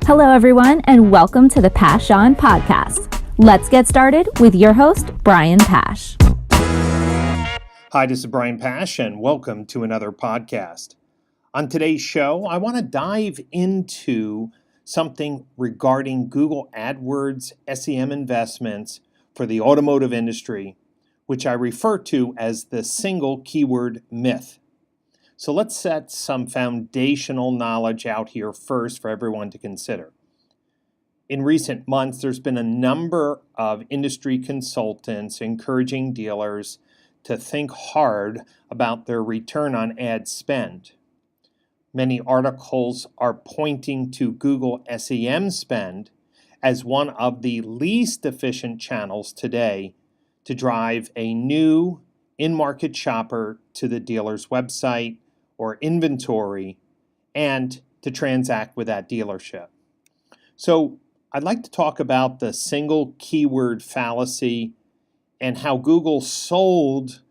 Hello, everyone, and welcome to the Pash On Podcast. Let's get started with your host, Brian Pash. Hi, this is Brian Pash, and welcome to another podcast. On today's show, I want to dive into something regarding Google AdWords SEM investments for the automotive industry, which I refer to as the single keyword myth. So let's set some foundational knowledge out here first for everyone to consider. In recent months, there's been a number of industry consultants encouraging dealers to think hard about their return on ad spend. Many articles are pointing to Google SEM spend as one of the least efficient channels today to drive a new in-market shopper to the dealer's website or inventory and to transact with that dealership. So I'd like to talk about the single keyword fallacy and how Google sold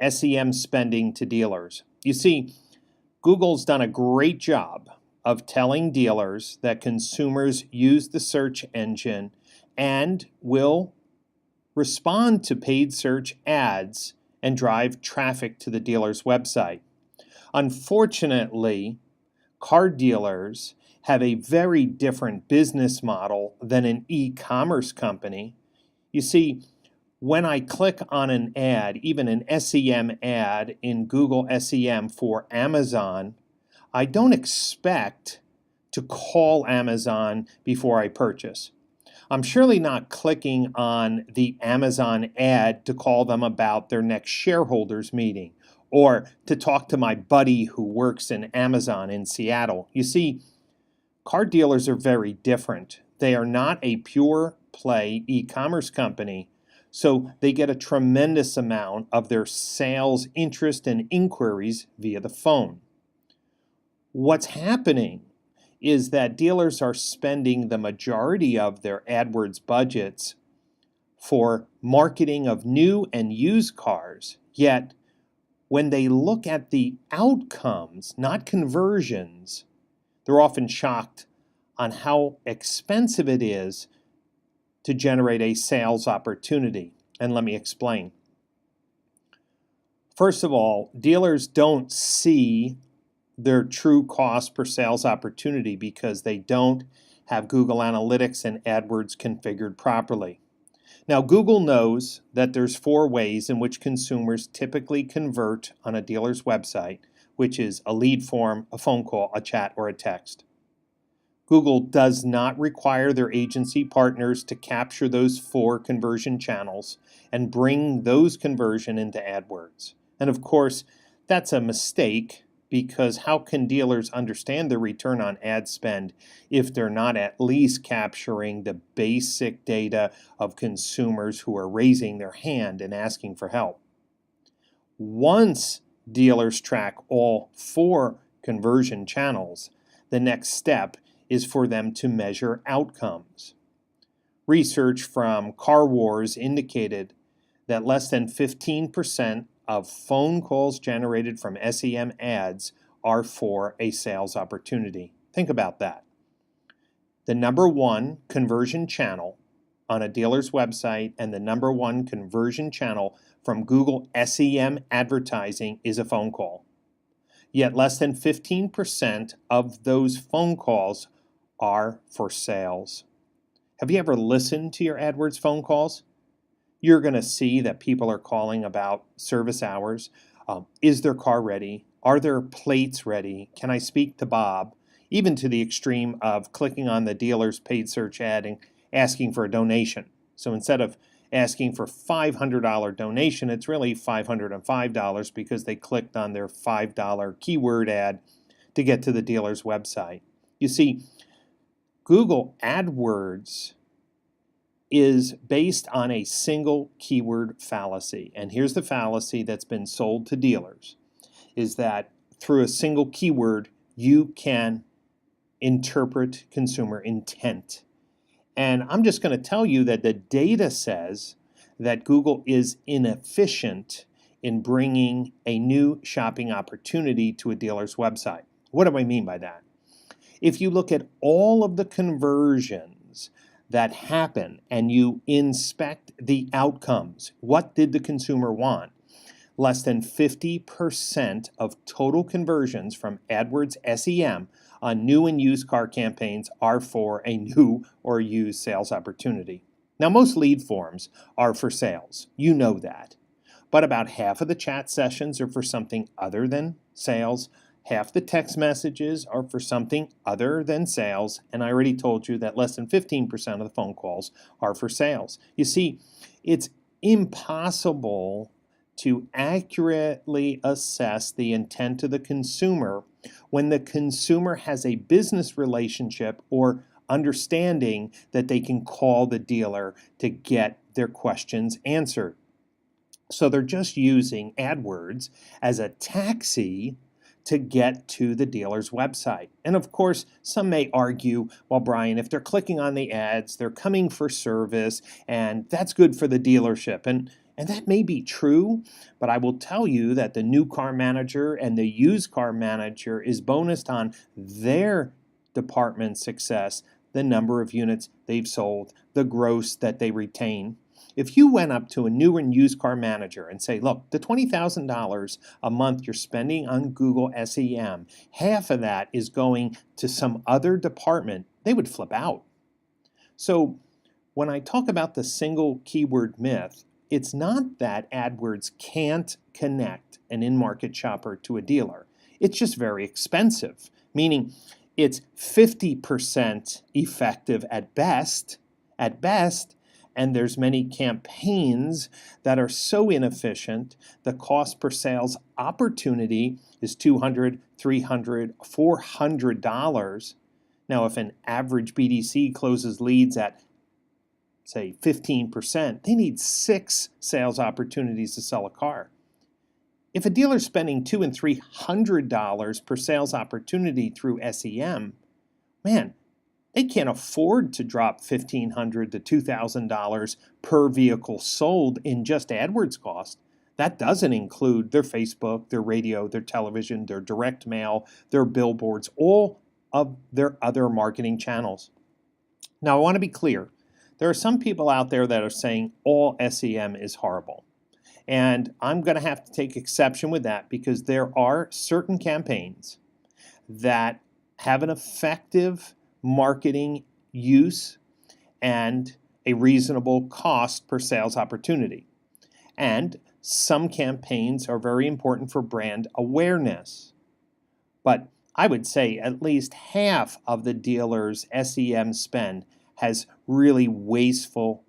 SEM spending to dealers. You see, Google's done a great job of telling dealers that consumers use the search engine and will respond to paid search ads and drive traffic to the dealer's website. Unfortunately, car dealers have a very different business model than an e-commerce company. You see, when I click on an ad, even an SEM ad in Google SEM for Amazon, I don't expect to call Amazon before I purchase. I'm surely not clicking on the Amazon ad to call them about their next shareholders meeting or to talk to my buddy who works in Amazon in Seattle. You see, car dealers are very different. They are not a pure play e-commerce company, so they get a tremendous amount of their sales interest and inquiries via the phone. What's happening is that dealers are spending the majority of their AdWords budgets for marketing of new and used cars, yet when they look at the outcomes, not conversions, they're often shocked on how expensive it is to generate a sales opportunity. And let me explain. First of all, dealers don't see their true cost per sales opportunity because they don't have Google Analytics and AdWords configured properly. Now, Google knows that there's 4 ways in which consumers typically convert on a dealer's website, which is a lead form, a phone call, a chat, or a text. Google does not require their agency partners to capture those 4 conversion channels and bring those conversion into AdWords. And of course, that's a mistake because how can dealers understand the return on ad spend if they're not at least capturing the basic data of consumers who are raising their hand and asking for help? Once dealers track all 4 conversion channels, the next step is for them to measure outcomes. Research from Car Wars indicated that less than 15% of phone calls generated from SEM ads are for a sales opportunity. Think about that. The number 1 conversion channel on a dealer's website and the number 1 conversion channel from Google SEM advertising is a phone call. Yet less than 15% of those phone calls are for sales. Have you ever listened to your AdWords phone calls? You're going to see that people are calling about service hours. Is their car ready? Are their plates ready? Can I speak to Bob? Even to the extreme of clicking on the dealer's paid search ad and asking for a donation. So instead of asking for $500 donation, it's really $505 because they clicked on their $5 keyword ad to get to the dealer's website. You see, Google AdWords is based on a single keyword fallacy. And here's the fallacy that's been sold to dealers, is that through a single keyword, you can interpret consumer intent. And I'm just going to tell you that the data says that Google is inefficient in bringing a new shopping opportunity to a dealer's website. What do I mean by that? If you look at all of the conversions that happen and you inspect the outcomes, what did the consumer want? Less than 50% of total conversions from AdWords SEM on new and used car campaigns are for a new or used sales opportunity. Now, most lead forms are for sales. You know that. But about half of the chat sessions are for something other than sales. Half the text messages are for something other than sales. And I already told you that less than 15% of the phone calls are for sales. You see, it's impossible to accurately assess the intent of the consumer when the consumer has a business relationship or understanding that they can call the dealer to get their questions answered. So they're just using AdWords as a taxi to get to the dealer's website. And of course, some may argue, well, Brian, if they're clicking on the ads, they're coming for service, and that's good for the dealership. And that may be true, but I will tell you that the new car manager and the used car manager is bonused on their department's success, the number of units they've sold, the gross that they retain. If you went up to a new and used car manager and say, look, the $20,000 a month you're spending on Google SEM, half of that is going to some other department, they would flip out. So when I talk about the single keyword myth, it's not that AdWords can't connect an in-market shopper to a dealer. It's just very expensive, meaning it's 50% effective at best, and there's many campaigns that are so inefficient, the cost per sales opportunity is $200, $300, $400. Now, if an average BDC closes leads at, say, 15%, they need 6 sales opportunities to sell a car. If a dealer's spending $200 and $300 per sales opportunity through SEM, man, they can't afford to drop $1,500 to $2,000 per vehicle sold in just AdWords cost. That doesn't include their Facebook, their radio, their television, their direct mail, their billboards, all of their other marketing channels. Now, I want to be clear. There are some people out there that are saying all SEM is horrible. And I'm going to have to take exception with that because there are certain campaigns that have an effective marketing use and a reasonable cost per sales opportunity. And some campaigns are very important for brand awareness. But I would say at least half of the dealer's SEM spend has really wasteful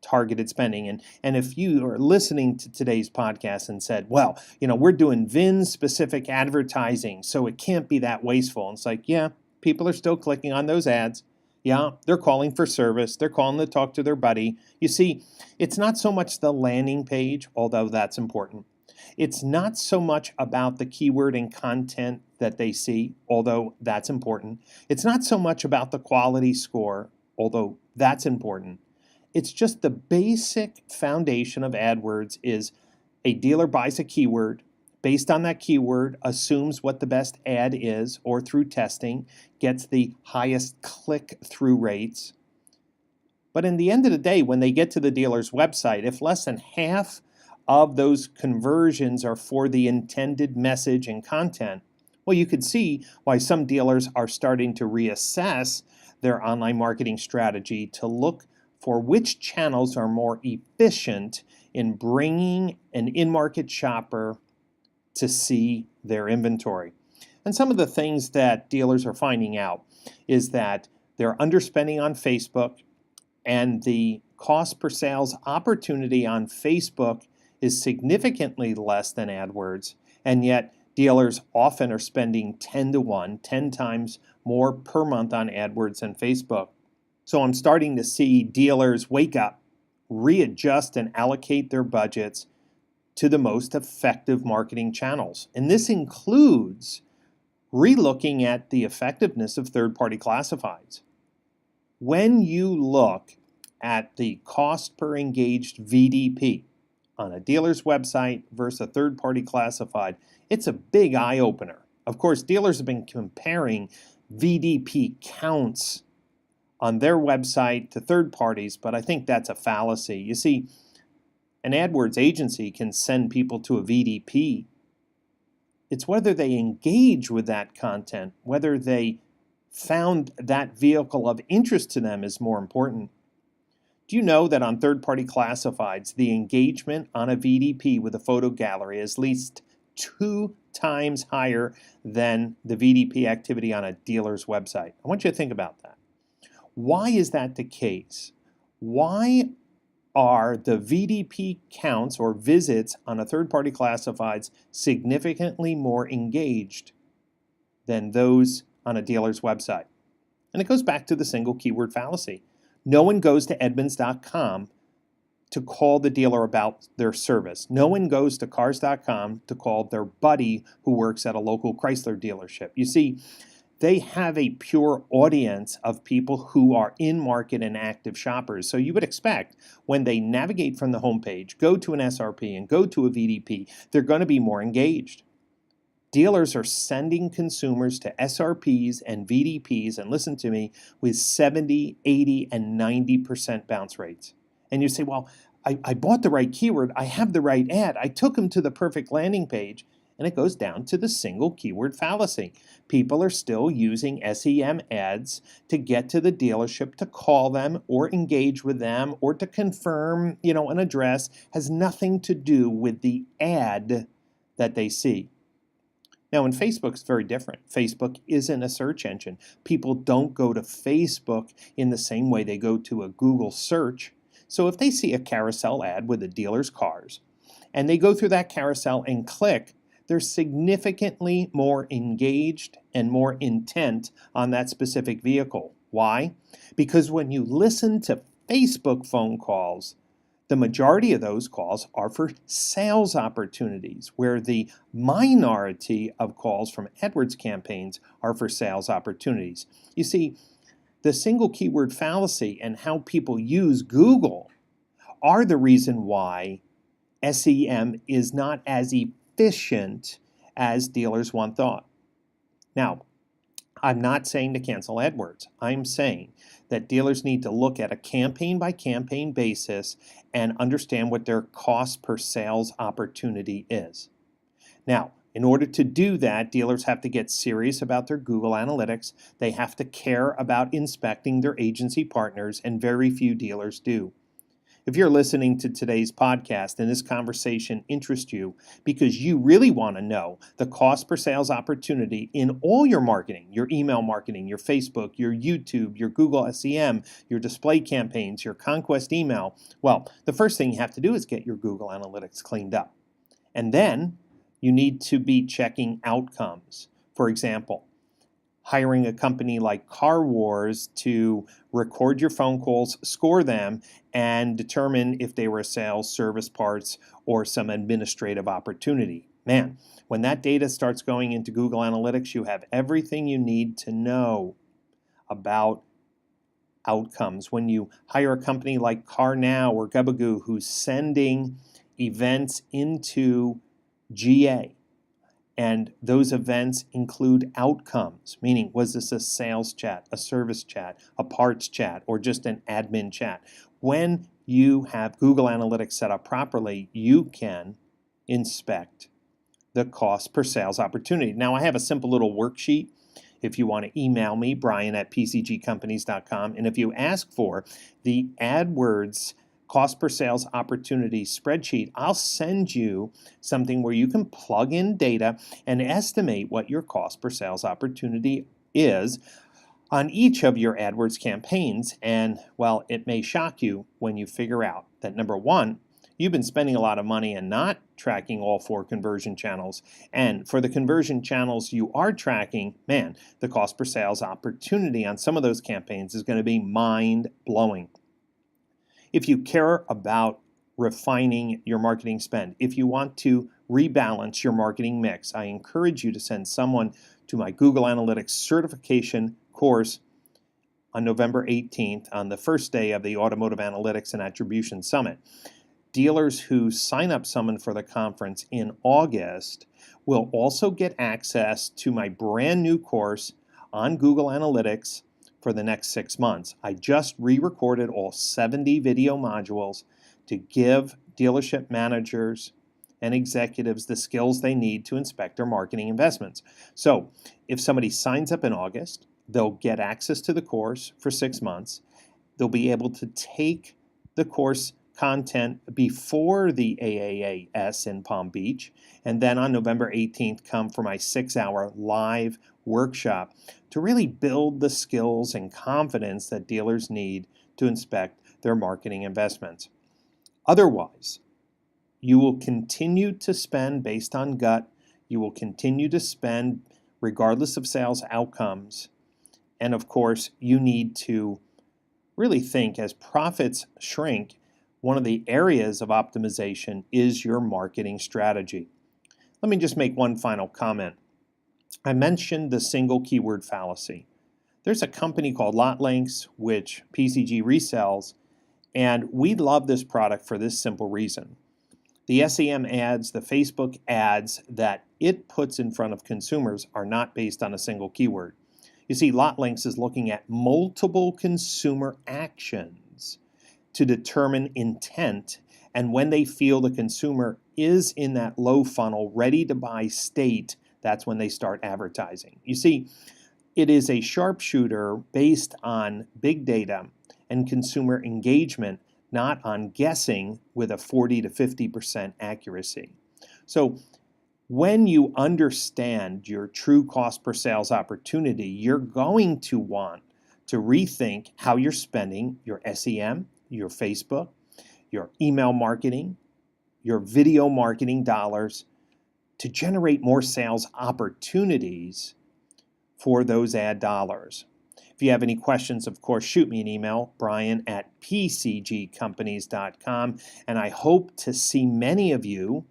targeted spending. And if you are listening to today's podcast and said, well, we're doing VIN-specific advertising, so it can't be that wasteful. And it's like, yeah, people are still clicking on those ads. Yeah, they're calling for service. They're calling to talk to their buddy. You see, it's not so much the landing page, although that's important. It's not so much about the keyword and content that they see, although that's important. It's not so much about the quality score, although that's important. It's just the basic foundation of AdWords is a dealer buys a keyword. Based on that keyword, assumes what the best ad is, or through testing, gets the highest click-through rates. But in the end of the day, when they get to the dealer's website, if less than half of those conversions are for the intended message and content, well, you could see why some dealers are starting to reassess their online marketing strategy to look for which channels are more efficient in bringing an in-market shopper to see their inventory. And some of the things that dealers are finding out is that they're underspending on Facebook, and the cost per sales opportunity on Facebook is significantly less than AdWords, and yet dealers often are spending 10 to 1, 10 times more per month on AdWords than Facebook. So I'm starting to see dealers wake up, readjust, and allocate their budgets to the most effective marketing channels. And this includes relooking at the effectiveness of third-party classifieds. When you look at the cost per engaged VDP on a dealer's website versus a third-party classified, it's a big eye-opener. Of course, dealers have been comparing VDP counts on their website to third parties, but I think that's a fallacy. You see, an AdWords agency can send people to a VDP. It's whether they engage with that content, whether they found that vehicle of interest to them is more important. Do you know that on third-party classifieds, the engagement on a VDP with a photo gallery is at least 2 times higher than the VDP activity on a dealer's website? I want you to think about that. Why is that the case? Why are the VDP counts or visits on a third-party classifieds significantly more engaged than those on a dealer's website? And it goes back to the single keyword fallacy. No one goes to Edmunds.com to call the dealer about their service. No one goes to Cars.com to call their buddy who works at a local Chrysler dealership. You see, they have a pure audience of people who are in market and active shoppers. So you would expect when they navigate from the homepage, go to an SRP and go to a VDP, they're going to be more engaged. Dealers are sending consumers to SRPs and VDPs, and listen to me, with 70, 80, and 90% bounce rates. And you say, well, I bought the right keyword, I have the right ad, I took them to the perfect landing page, and it goes down to the single keyword fallacy. People are still using SEM ads to get to the dealership, to call them or engage with them or to confirm, an address. Has nothing to do with the ad that they see. Now, in Facebook, it's very different. Facebook isn't a search engine. People don't go to Facebook in the same way they go to a Google search. So if they see a carousel ad with a dealer's cars, and they go through that carousel and click, they're significantly more engaged and more intent on that specific vehicle. Why? Because when you listen to Facebook phone calls, the majority of those calls are for sales opportunities, where the minority of calls from AdWords campaigns are for sales opportunities. You see, the single keyword fallacy and how people use Google are the reason why SEM is not as efficient as dealers once thought. Now, I'm not saying to cancel AdWords. I'm saying that dealers need to look at a campaign-by-campaign basis and understand what their cost per sales opportunity is. Now, in order to do that, dealers have to get serious about their Google Analytics. They have to care about inspecting their agency partners, and very few dealers do. If you're listening to today's podcast and this conversation interests you because you really want to know the cost per sales opportunity in all your marketing, your email marketing, your Facebook, your YouTube, your Google SEM, your display campaigns, your conquest email, well, the first thing you have to do is get your Google Analytics cleaned up. And then you need to be checking outcomes. For example, hiring a company like Car Wars to record your phone calls, score them, and determine if they were a sales, service, parts, or some administrative opportunity. Man, when that data starts going into Google Analytics, you have everything you need to know about outcomes. When you hire a company like CarNow or Gubagoo who's sending events into GA, and those events include outcomes, meaning was this a sales chat, a service chat, a parts chat, or just an admin chat? When you have Google Analytics set up properly, you can inspect the cost per sales opportunity. Now, I have a simple little worksheet. If you want to email me, brian@pcgcompanies.com, and if you ask for the AdWords cost per sales opportunity spreadsheet, I'll send you something where you can plug in data and estimate what your cost per sales opportunity is on each of your AdWords campaigns. And, well, it may shock you when you figure out that, number one, you've been spending a lot of money and not tracking all 4 conversion channels. And for the conversion channels you are tracking, man, the cost per sales opportunity on some of those campaigns is going to be mind-blowing. If you care about refining your marketing spend, if you want to rebalance your marketing mix, I encourage you to send someone to my Google Analytics certification course on November 18th, on the first day of the Automotive Analytics and Attribution Summit. Dealers who sign up someone for the conference in August will also get access to my brand new course on Google Analytics for the next 6 months. I just re-recorded all 70 video modules to give dealership managers and executives the skills they need to inspect their marketing investments. So if somebody signs up in August, they'll get access to the course for 6 months. They'll be able to take the course content before the AAAS in Palm Beach, and then on November 18th come for my 6-hour live workshop to really build the skills and confidence that dealers need to inspect their marketing investments. Otherwise, you will continue to spend based on gut. You will continue to spend regardless of sales outcomes. And of course, you need to really think as profits shrink, one of the areas of optimization is your marketing strategy. Let me just make one final comment. I mentioned the single keyword fallacy. There's a company called LotLinks, which PCG resells, and we love this product for this simple reason. The SEM ads, the Facebook ads that it puts in front of consumers are not based on a single keyword. You see, LotLinks is looking at multiple consumer actions to determine intent, and when they feel the consumer is in that low funnel, ready to buy state, that's when they start advertising. You see, it is a sharpshooter based on big data and consumer engagement, not on guessing with a 40 to 50% accuracy. So when you understand your true cost per sales opportunity, you're going to want to rethink how you're spending your SEM, your Facebook, your email marketing, your video marketing dollars to generate more sales opportunities for those ad dollars. If you have any questions, of course, shoot me an email, brian@pcgcompanies.com, and I hope to see many of you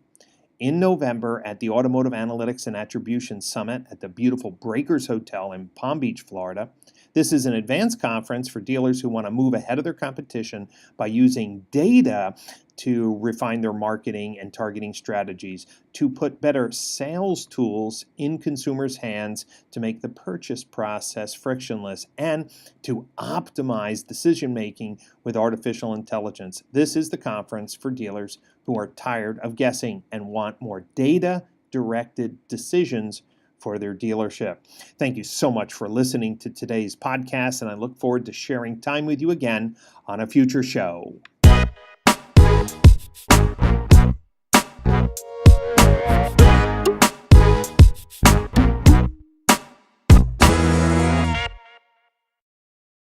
in November at the Automotive Analytics and Attribution Summit at the beautiful Breakers Hotel in Palm Beach, Florida. This is an advanced conference for dealers who want to move ahead of their competition by using data to refine their marketing and targeting strategies, to put better sales tools in consumers' hands to make the purchase process frictionless, and to optimize decision-making with artificial intelligence. This is the conference for dealers who are tired of guessing and want more data-directed decisions for their dealership. Thank you so much for listening to today's podcast, and I look forward to sharing time with you again on a future show.